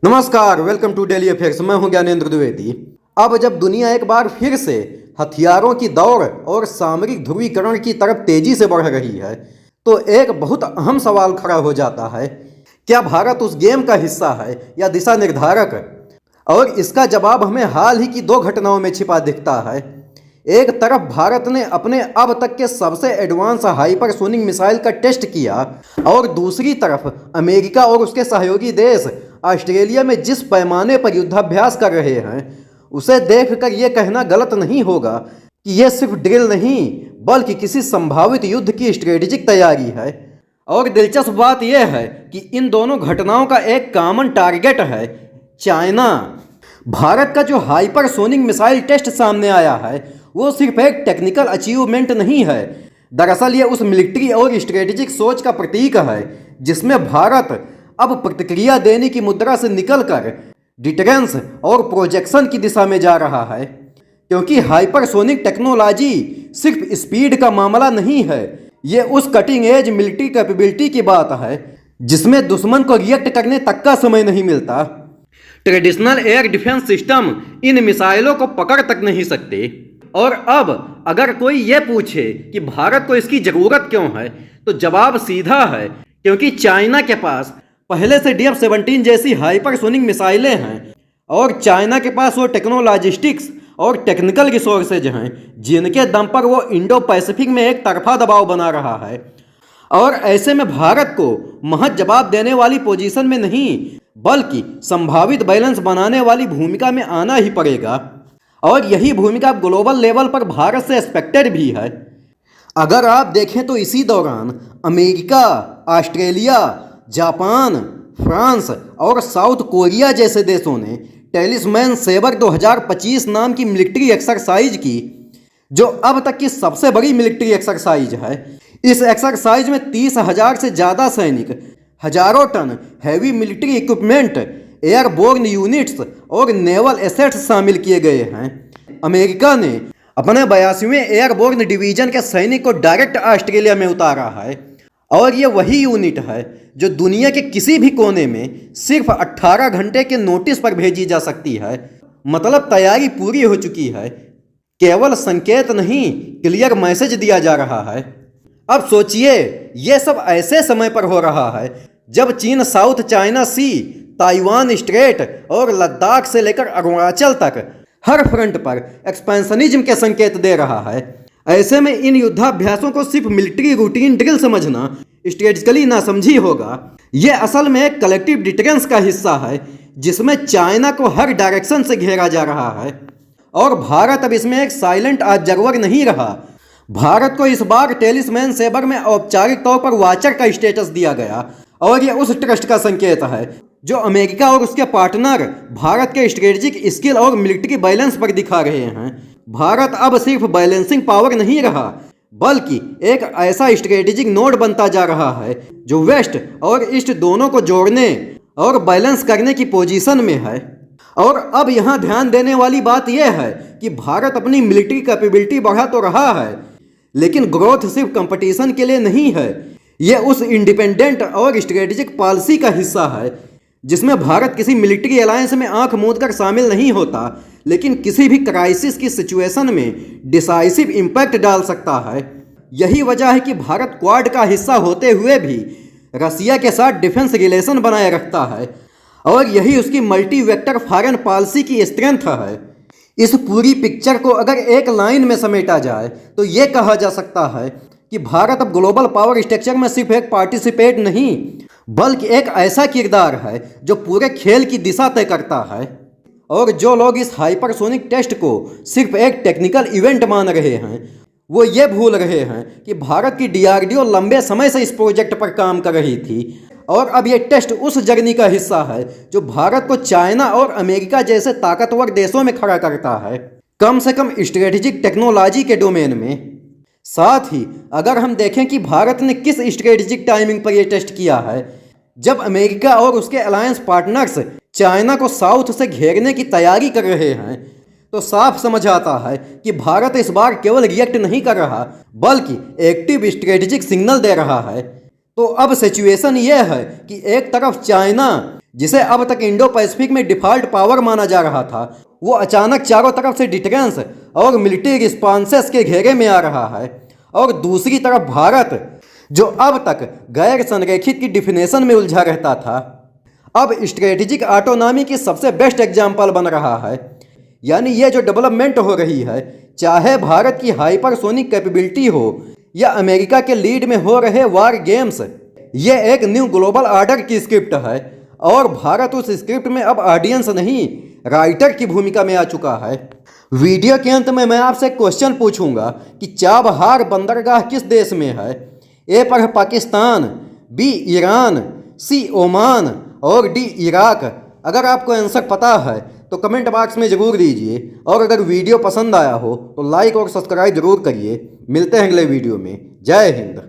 नमस्कार, welcome to daily affairs. मैं हूं ज्ञानेंद्र द्विवेदी। अब जब दुनिया एक बार फिर से हथियारों की दौड़ और सामरिक ध्रुवीकरण की तरफ तेजी से बढ़ रही है, तो एक बहुत अहम सवाल खड़ा हो जाता है, क्या भारत उस गेम का हिस्सा है या दिशा निर्धारक? और इसका जवाब हमें हाल ही की दो घटनाओं में छिपा दिखता है। एक तरफ भारत ने अपने अब तक के सबसे एडवांस हाइपरसोनिक मिसाइल का टेस्ट किया, और दूसरी तरफ अमेरिका और उसके सहयोगी देश ऑस्ट्रेलिया में जिस पैमाने पर युद्धाभ्यास कर रहे हैं, उसे देखकर यह कहना गलत नहीं होगा कि यह सिर्फ ड्रिल नहीं बल्कि किसी संभावित युद्ध की स्ट्रेटेजिक तैयारी है। और दिलचस्प बात यह है कि इन दोनों घटनाओं का एक कॉमन टारगेट है, चाइना। भारत का जो हाइपरसोनिक मिसाइल टेस्ट सामने आया है, वो सिर्फ एक टेक्निकल अचीवमेंट नहीं है। दरअसल ये उस मिलिट्री और स्ट्रेटेजिक सोच का प्रतीक है जिसमें भारत अब प्रतिक्रिया देने की मुद्रा से निकलकर डिटरेंस और प्रोजेक्शन की दिशा में जा रहा है। क्योंकि हाइपरसोनिक टेक्नोलॉजी सिर्फ स्पीड का मामला नहीं है, ये उस कटिंग एज मिलिट्री कैपेबिलिटी की बात है जिसमें दुश्मन को रिएक्ट करने तक का समय नहीं मिलता। Traditional air defence system in मिसाइलों को पकड़ तक नहीं सकते। और अब अगर कोई ये पूछे कि भारत को इसकी ज़रूरत क्यों है, तो जवाब सीधा है, क्योंकि चाइना के पास पहले से DF-17 जैसी हाइपरसोनिक मिसाइलें हैं, और चाइना के पास वो टेक्नोलॉजिस्टिक्स और टेक्निकल रिसोर्सेज हैं जिनके दम पर वो इंडो पैसिफिक में एक तरफा दबाव बना रहा है। और ऐसे में भारत को महज जवाब देने वाली पोजीशन में नहीं बल्कि संभावित बैलेंस बनाने वाली भूमिका में आना ही पड़ेगा। और यही भूमिका ग्लोबल लेवल पर भारत से एक्सपेक्टेड भी है। अगर आप देखें तो इसी दौरान अमेरिका, ऑस्ट्रेलिया, जापान, फ्रांस और साउथ कोरिया जैसे देशों ने टेलिस्मैन सेबर 2025 नाम की मिलिट्री एक्सरसाइज की, जो अब तक की सबसे बड़ी मिलिट्री एक्सरसाइज है। इस एक्सरसाइज में 30,000 से ज़्यादा सैनिक, हजारों ton heavy military equipment, airborne units और नेवल एसेट्स शामिल किए गए हैं। अमेरिका ने अपने 82वें एयरबोर्न डिवीजन के सैनिक को डायरेक्ट ऑस्ट्रेलिया में उतारा है, और ये वही यूनिट है जो दुनिया के किसी भी कोने में सिर्फ 18 घंटे के नोटिस पर भेजी जा सकती है। मतलब तैयारी पूरी हो चुकी है, केवल संकेत नहीं क्लियर मैसेज दिया जा रहा है। अब सोचिए, ये सब ऐसे समय पर हो रहा है जब चीन साउथ चाइना सी, ताइवान स्ट्रेट और लद्दाख से लेकर अरुणाचल तक हर फ्रंट पर एक्सपेंशनिज्म के संकेत दे रहा है। ऐसे में इन युद्धाभ्यासों को सिर्फ मिलिट्री रूटीन ड्रिल समझना स्ट्रेटेजिकली नासमझी होगा। ये असल में एक कलेक्टिव डिटरेंस का हिस्सा है जिसमें चाइना को हर डायरेक्शन से घेरा जा रहा है। और भारत अब इसमें एक साइलेंट ऑब्जर्वर नहीं रहा। भारत को इस बार टेलिस्मैन सेबर में औपचारिक तौर पर वॉचर का स्टेटस दिया गया, और यह उस ट्रस्ट का संकेत है जो अमेरिका और उसके पार्टनर भारत के स्ट्रेटेजिक स्किल और मिलिट्री बैलेंस पर दिखा रहे हैं। भारत अब सिर्फ बैलेंसिंग पावर नहीं रहा बल्कि एक ऐसा स्ट्रेटेजिक नोड बनता जा रहा है जो वेस्ट और ईस्ट दोनों को जोड़ने और बैलेंस करने की पोजीशन में है। और अब यहाँ ध्यान देने वाली बात यह है कि भारत अपनी मिलिट्री कैपेबिलिटी बढ़ा तो रहा है, लेकिन ग्रोथ सिर्फ कंपटीशन के लिए नहीं है। यह उस इंडिपेंडेंट और स्ट्रेटेजिक पॉलिसी का हिस्सा है जिसमें भारत किसी मिलिट्री अलायंस में आंख मूंद कर शामिल नहीं होता, लेकिन किसी भी क्राइसिस की सिचुएशन में डिसाइसिव इम्पैक्ट डाल सकता है। यही वजह है कि भारत क्वाड का हिस्सा होते हुए भी रसिया के साथ डिफेंस रिलेशन बनाए रखता है, और यही उसकी मल्टी वेक्टर फॉरेन पॉलिसी की स्ट्रेंथ है। इस पूरी पिक्चर को अगर एक लाइन में समेटा जाए तो ये कहा जा सकता है कि भारत अब ग्लोबल पावर स्ट्रक्चर में सिर्फ एक पार्टिसिपेट नहीं बल्कि एक ऐसा किरदार है जो पूरे खेल की दिशा तय करता है। और जो लोग इस हाइपरसोनिक टेस्ट को सिर्फ एक टेक्निकल इवेंट मान रहे हैं, वो ये भूल रहे हैं कि भारत की DRDO लंबे समय से इस प्रोजेक्ट पर काम कर रही थी, और अब ये टेस्ट उस जर्नी का हिस्सा है जो भारत को चाइना और अमेरिका जैसे ताकतवर देशों में खड़ा करता है, कम से कम स्ट्रेटेजिक टेक्नोलॉजी के डोमेन में। साथ ही अगर हम देखें कि भारत ने किस स्ट्रेटेजिक टाइमिंग पर यह टेस्ट किया है, जब अमेरिका और उसके अलायंस पार्टनर्स चाइना को साउथ से घेरने की तैयारी कर रहे हैं, तो साफ समझ आता है कि भारत इस बार केवल रिएक्ट नहीं कर रहा बल्कि एक्टिव स्ट्रेटेजिक सिग्नल दे रहा है। तो अब सिचुएशन ये है कि एक तरफ चाइना जिसे अब तक इंडो पैसिफिक में डिफॉल्ट पावर माना जा रहा था, वो अचानक चारों तरफ से डिटेरेंस और मिलिट्री रिस्पॉन्सेस के घेरे में आ रहा है। और दूसरी तरफ भारत, जो अब तक गैर संरेखित की डिफिनेशन में उलझा रहता था, अब स्ट्रेटेजिक ऑटोनॉमी की सबसे बेस्ट एग्जाम्पल बन रहा है। यानी ये जो डेवलपमेंट हो रही है, चाहे भारत की हाइपरसोनिक कैपेबिलिटी हो या अमेरिका के लीड में हो रहे वार गेम्स, ये एक न्यू ग्लोबल ऑर्डर की स्क्रिप्ट है। और भारत उस स्क्रिप्ट में अब ऑडियंस नहीं, राइटर की भूमिका में आ चुका है। वीडियो के अंत में मैं आपसे क्वेश्चन पूछूंगा कि चाबहार बंदरगाह किस देश में है? ए पर है पाकिस्तान, बी ईरान, सी ओमान और डी इराक। अगर आपको आंसर पता है तो कमेंट बॉक्स में ज़रूर दीजिए। और अगर वीडियो पसंद आया हो तो लाइक और सब्सक्राइब जरूर करिए। मिलते हैं अगले वीडियो में। जय हिंद।